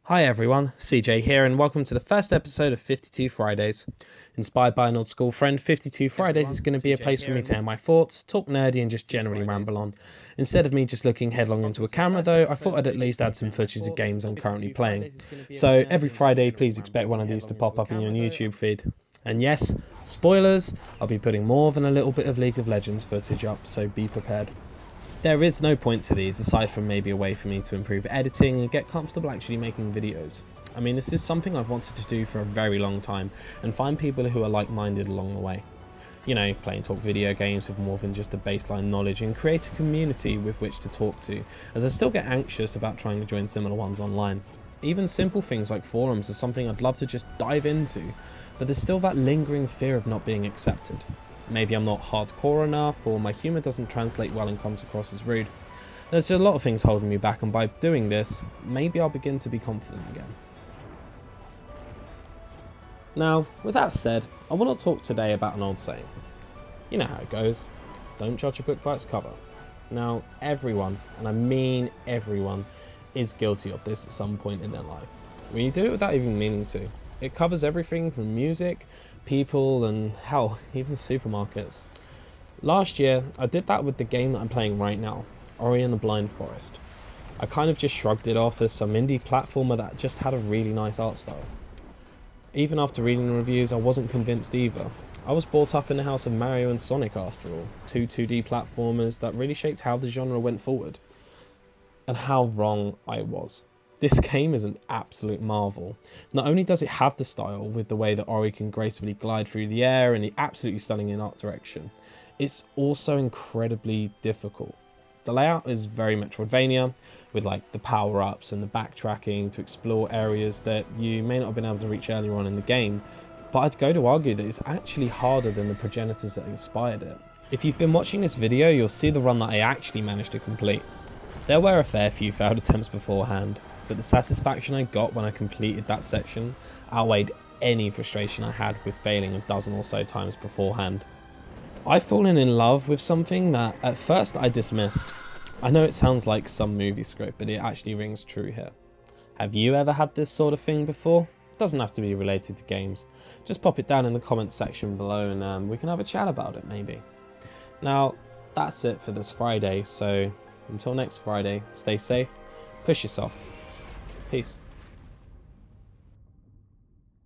Hi everyone, CJ here and welcome to the first episode of 52 Fridays. Inspired by an old school friend, 52 Fridays is going to be a place for me to air my thoughts, talk nerdy and just generally ramble on. Instead of me just looking headlong into a camera though, I thought I'd at least add some footage of games I'm currently playing. So every Friday please expect one of these to pop up in your YouTube feed. And yes, spoilers, I'll be putting more than a little bit of League of Legends footage up, so be prepared. There is no point to these aside from maybe a way for me to improve editing and get comfortable actually making videos. I mean, this is something I've wanted to do for a very long time and find people who are like-minded along the way. You know, play and talk video games with more than just a baseline knowledge and create a community with which to talk to, as I still get anxious about trying to join similar ones online. Even simple things like forums are something I'd love to just dive into, but there's still that lingering fear of not being accepted. Maybe I'm not hardcore enough, or my humour doesn't translate well and comes across as rude. There's a lot of things holding me back, and by doing this, maybe I'll begin to be confident again. Now, with that said, I want to talk today about an old saying. You know how it goes, don't judge a book by its cover. Now, everyone, and I mean everyone, is guilty of this at some point in their life. When you do it without even meaning to. It covers everything from music, people, and hell, even supermarkets. Last year, I did that with the game that I'm playing right now, Ori and the Blind Forest. I kind of just shrugged it off as some indie platformer that just had a really nice art style. Even after reading the reviews, I wasn't convinced either. I was brought up in the house of Mario and Sonic after all, two 2D platformers that really shaped how the genre went forward. And how wrong I was. This game is an absolute marvel. Not only does it have the style with the way that Ori can gracefully glide through the air and the absolutely stunning in art direction, it's also incredibly difficult. The layout is very Metroidvania, with like the power-ups and the backtracking to explore areas that you may not have been able to reach earlier on in the game, but I'd go to argue that it's actually harder than the progenitors that inspired it. If you've been watching this video, you'll see the run that I actually managed to complete. There were a fair few failed attempts beforehand, but the satisfaction I got when I completed that section outweighed any frustration I had with failing a dozen or so times beforehand. I've fallen in love with something that at first I dismissed. I know it sounds like some movie script, but it actually rings true here. Have you ever had this sort of thing before? It doesn't have to be related to games. Just pop it down in the comments section below and we can have a chat about it maybe. Now, that's it for this Friday, so until next Friday, stay safe, push yourself. Peace.